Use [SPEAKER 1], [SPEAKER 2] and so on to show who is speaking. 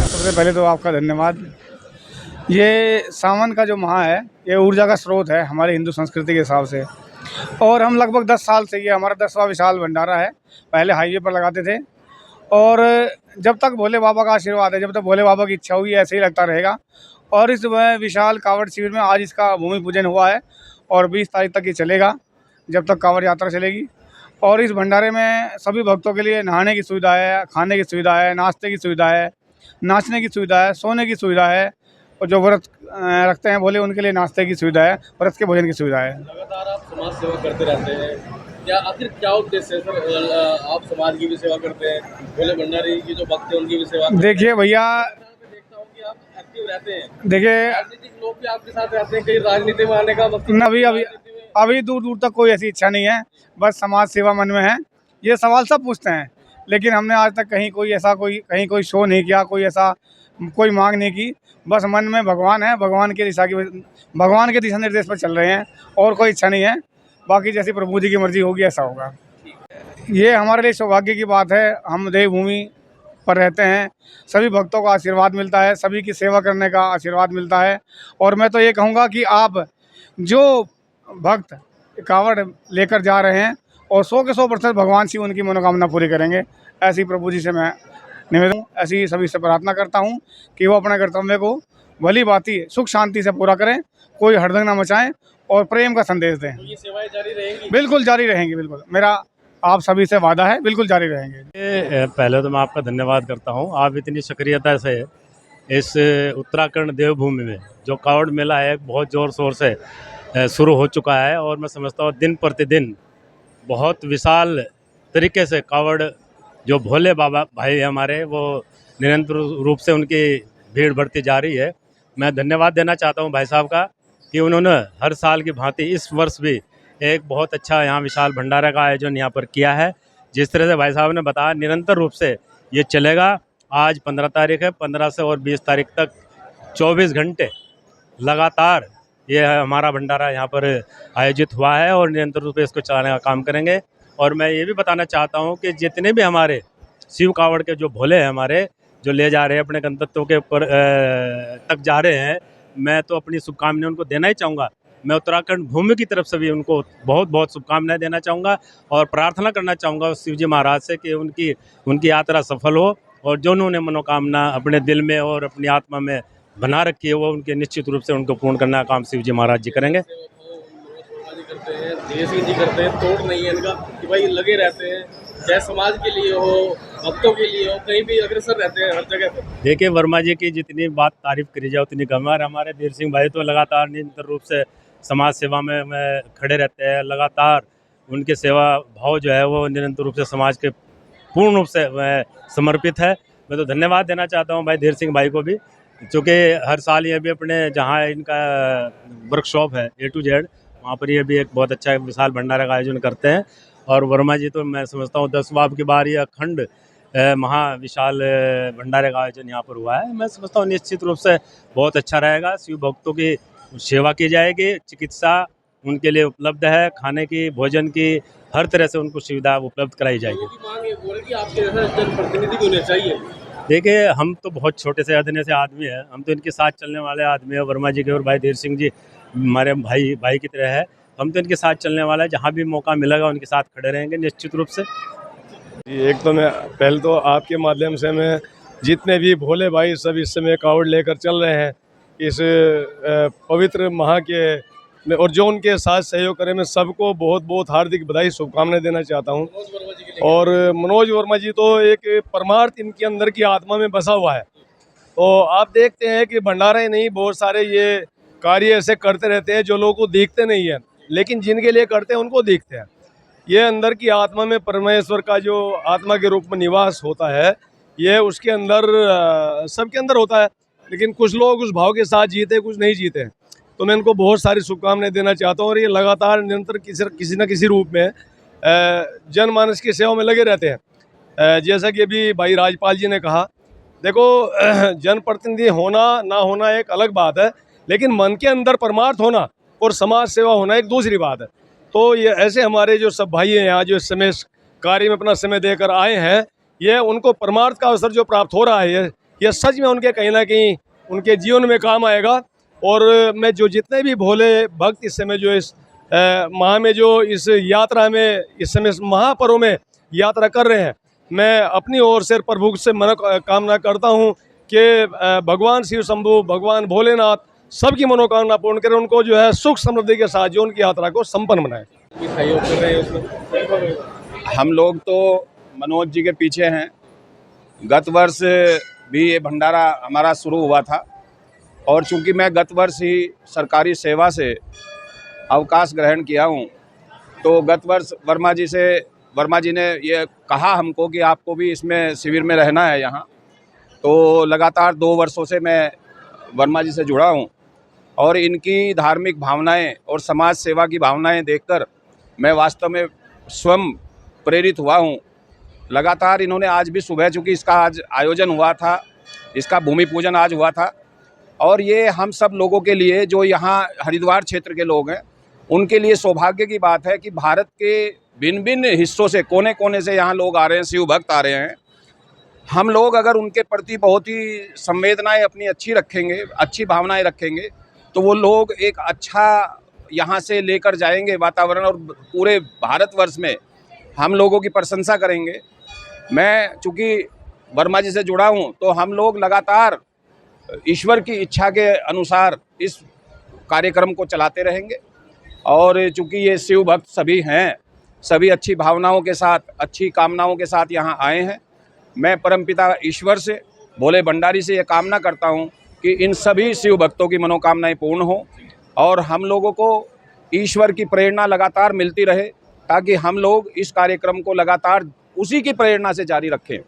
[SPEAKER 1] सबसे पहले तो आपका धन्यवाद। ये सावन का जो माह है, ये ऊर्जा का स्रोत है हमारी हिंदू संस्कृति के हिसाब से। और हम लगभग 10 साल से, ये हमारा 10वां विशाल भंडारा है। पहले हाईवे पर लगाते थे और जब तक भोले बाबा का आशीर्वाद है, जब तक भोले बाबा की इच्छा हुई है, ऐसे ही लगता रहेगा। और इस विशाल कांवड़ शिविर में आज इसका भूमि पूजन हुआ है और 20 तारीख तक ये चलेगा, जब तक कांवड़ यात्रा चलेगी। और इस भंडारे में सभी भक्तों के लिए नहाने की सुविधा है, खाने की सुविधा है, नाश्ते की सुविधा है, नाचने की सुविधा है, सोने की सुविधा है। और जो व्रत रखते हैं भोले, उनके लिए नाश्ते की सुविधा है, व्रत के भोजन की सुविधा है।
[SPEAKER 2] लगातार आप समाज सेवा करते रहते हैं, क्या आखिर क्या उद्देश्य है सर? आप समाज की भी सेवा करते हैं, भोले भंडारी की जो भक्त हैं उनकी भी सेवा करते हैं।
[SPEAKER 1] देखिए भैया,
[SPEAKER 2] देखता हूँ कि आप एक्टिव रहते हैं।
[SPEAKER 1] देखिए
[SPEAKER 2] राजनीतिक लोग भी आपके साथ रहते हैं, कहीं राजनीति में आने का मकसद
[SPEAKER 1] अभी अभी अभी दूर दूर तक कोई ऐसी इच्छा नहीं है, बस समाज सेवा मन में है। ये सवाल सब पूछते हैं, लेकिन हमने आज तक कहीं कोई शो नहीं किया, कोई मांग नहीं की। बस मन में भगवान है, भगवान के दिशा निर्देश पर चल रहे हैं, और कोई इच्छा नहीं है। बाकी जैसी प्रभु जी की मर्जी होगी ऐसा होगा। ये हमारे लिए सौभाग्य की बात है, हम देवभूमि पर रहते हैं, सभी भक्तों का आशीर्वाद मिलता है, सभी की सेवा करने का आशीर्वाद मिलता है। और मैं तो ये कहूँगा कि आप जो भक्त कांवड़ लेकर जा रहे हैं, और 100 के 100% भगवान शिव उनकी मनोकामना पूरी करेंगे। ऐसी प्रभु जी से मैं निवेदन, ऐसी सभी से प्रार्थना करता हूँ कि वो अपने कर्तव्य को भली भांति सुख शांति से पूरा करें, कोई हड़दंग ना मचाएं और प्रेम का संदेश दें।
[SPEAKER 2] तो ये सेवाएं जारी रहेंगी?
[SPEAKER 1] बिल्कुल जारी रहेंगी, बिल्कुल मेरा आप सभी से वादा है, बिल्कुल जारी रहेंगे।
[SPEAKER 3] पहले तो मैं आपका धन्यवाद करता हूँ, आप इतनी सक्रियता से इस उत्तराखंड देवभूमि में जो कांवड़ मेला है बहुत ज़ोर शोर से शुरू हो चुका है। और मैं समझता हूँ दिन प्रतिदिन बहुत विशाल तरीके से कांवड़ जो भोले बाबा भाई हमारे, वो निरंतर रूप से उनकी भीड़ बढ़ती जा रही है। मैं धन्यवाद देना चाहता हूँ भाई साहब का कि उन्होंने हर साल की भांति इस वर्ष भी एक बहुत अच्छा यहाँ विशाल भंडारा का आयोजन यहाँ पर किया है। जिस तरह से भाई साहब ने बताया, निरंतर रूप से ये चलेगा। आज 15 तारीख है, 15 से और 20 तारीख तक 24 घंटे लगातार ये हमारा भंडारा यहाँ पर आयोजित हुआ है और निरंतर रूप से इसको चलाने का काम करेंगे। और मैं ये भी बताना चाहता हूँ कि जितने भी हमारे शिव कांवड़ के जो भोले हैं हमारे, जो ले जा रहे हैं अपने गंतव्यों के ऊपर तक जा रहे हैं, मैं तो अपनी शुभकामनाएं उनको देना ही चाहूँगा। मैं उत्तराखंड भूमि की तरफ से भी उनको बहुत बहुत शुभकामनाएं देना चाहूँगा और प्रार्थना करना चाहूँगा शिव जी महाराज से कि उनकी यात्रा सफल हो, और जो उन्होंने मनोकामना अपने दिल में और अपनी आत्मा में बना रखी है, वो उनके निश्चित रूप से उनको पूर्ण करने का काम शिव जी महाराज जी करेंगे।
[SPEAKER 2] करते हैं, देश जी करते हैं, तोड़ नहीं है इनका कि भाई लगे रहते हैं, चाहे समाज के लिए हो, भक्तों के लिए हो, कहीं भी अग्रसर रहते हैं हर जगह पे।
[SPEAKER 3] देखिए वर्मा जी की जितनी बात तारीफ करी जाए उतनी कम है। हमारे धीर सिंह भाई तो लगातार निरंतर रूप से समाज सेवा में खड़े रहते हैं। लगातार उनके सेवा भाव जो है वो निरंतर रूप से समाज के पूर्ण रूप से समर्पित है। मैं तो धन्यवाद देना चाहता हूँ भाई धीर सिंह भाई को भी, क्योंकि हर साल ये भी अपने जहाँ इनका वर्कशॉप है A to Z, वहाँ पर ये भी एक बहुत अच्छा विशाल भंडारा का आयोजन करते हैं। और वर्मा जी तो मैं समझता हूँ 10वां की बार ये अखंड महाविशाल भंडारे का आयोजन यहाँ पर हुआ है। मैं समझता हूँ निश्चित रूप से बहुत अच्छा रहेगा। शिव भक्तों की सेवा की जाएगी, चिकित्सा उनके लिए उपलब्ध है, खाने की, भोजन की, हर तरह से उनको सुविधा उपलब्ध कराई जाएगी।
[SPEAKER 2] आपके जैसा जनप्रतिनिधि भी होने चाहिए।
[SPEAKER 3] देखिए हम तो बहुत छोटे से अदने से आदमी हैं, हम तो इनके साथ चलने वाले आदमी हैं। वर्मा जी के और भाई धीर सिंह जी हमारे भाई की तरह है, हम तो इनके साथ चलने वाला है। जहाँ भी मौका मिलेगा उनके साथ खड़े रहेंगे निश्चित रूप से।
[SPEAKER 4] एक तो मैं पहले तो आपके माध्यम से मैं जितने भी भोले भाई सब इस समय कांवड़ लेकर चल रहे हैं इस पवित्र माह के में, और जो उनके साथ सहयोग करें, मैं सबको बहुत बहुत हार्दिक बधाई शुभकामनाएं देना चाहता हूं। और मनोज वर्मा जी तो एक परमार्थ इनके अंदर की आत्मा में बसा हुआ है। तो आप देखते हैं कि भंडारे नहीं, बहुत सारे ये कार्य ऐसे करते रहते हैं जो लोगों को दिखते नहीं है, लेकिन जिनके लिए करते हैं उनको दिखते हैं। ये अंदर की आत्मा में परमेश्वर का जो आत्मा के रूप में निवास होता है, ये उसके अंदर सबके अंदर होता है, लेकिन कुछ लोग उस भाव के साथ जीते, कुछ नहीं जीते। तो मैं इनको बहुत सारी शुभकामनाएं देना चाहता हूँ। और ये लगातार निरंतर किसी न किसी रूप में जनमानस की सेवा में लगे रहते हैं। जैसा कि अभी भाई राजपाल जी ने कहा, देखो जनप्रतिनिधि होना ना होना एक अलग बात है, लेकिन मन के अंदर परमार्थ होना और समाज सेवा होना एक दूसरी बात है। तो ये ऐसे हमारे जो सब भाई हैं यहाँ जो इस समय इस कार्य में अपना समय देकर आए हैं, ये उनको परमार्थ का अवसर जो प्राप्त हो रहा है ये सच में उनके कहीं ना कहीं उनके जीवन में काम आएगा। और मैं जो जितने भी भोले भक्त इस समय जो इस माह में जो इस यात्रा में इस समय इस महापर्व में यात्रा कर रहे हैं, मैं अपनी ओर से प्रभु से मनोकामना करता हूँ कि भगवान शिव शंभु भगवान भोलेनाथ सबकी मनोकामना पूर्ण करें, उनको जो है सुख समृद्धि के साथ जो उनकी यात्रा को संपन्न बनाए।
[SPEAKER 2] सहयोग कर रहे हैं उसमें।
[SPEAKER 5] हम लोग तो मनोज जी के पीछे हैं। गत वर्ष भी ये भंडारा हमारा शुरू हुआ था और चूंकि मैं गत वर्ष ही सरकारी सेवा से अवकाश ग्रहण किया हूँ, तो गत वर्ष वर्मा जी ने ये कहा हमको कि आपको भी इसमें शिविर में रहना है यहाँ। तो लगातार 2 वर्षों से मैं वर्मा जी से जुड़ा हूँ और इनकी धार्मिक भावनाएं और समाज सेवा की भावनाएं देखकर मैं वास्तव में स्वयं प्रेरित हुआ हूँ। लगातार इन्होंने आज भी सुबह, चूँकि इसका आज आयोजन हुआ था, इसका भूमि पूजन आज हुआ था, और ये हम सब लोगों के लिए जो यहाँ हरिद्वार क्षेत्र के लोग हैं उनके लिए सौभाग्य की बात है कि भारत के भिन्न भिन्न हिस्सों से कोने कोने से यहाँ लोग आ रहे हैं, शिव भक्त आ रहे हैं। हम लोग अगर उनके प्रति बहुत ही संवेदनाएं अपनी अच्छी रखेंगे, अच्छी भावनाएं रखेंगे, तो वो लोग एक अच्छा यहाँ से लेकर जाएंगे वातावरण और पूरे भारतवर्ष में हम लोगों की प्रशंसा करेंगे। मैं चूँकि वर्मा जी से जुड़ा हूँ तो हम लोग लगातार ईश्वर की इच्छा के अनुसार इस कार्यक्रम को चलाते रहेंगे। और चूँकि ये शिव भक्त सभी हैं, सभी अच्छी भावनाओं के साथ, अच्छी कामनाओं के साथ यहाँ आए हैं। मैं परमपिता ईश्वर से, भोले भंडारी से ये कामना करता हूँ कि इन सभी शिव भक्तों की मनोकामनाएं पूर्ण हो और हम लोगों को ईश्वर की प्रेरणा लगातार मिलती रहे, ताकि हम लोग इस कार्यक्रम को लगातार उसी की प्रेरणा से जारी रखें।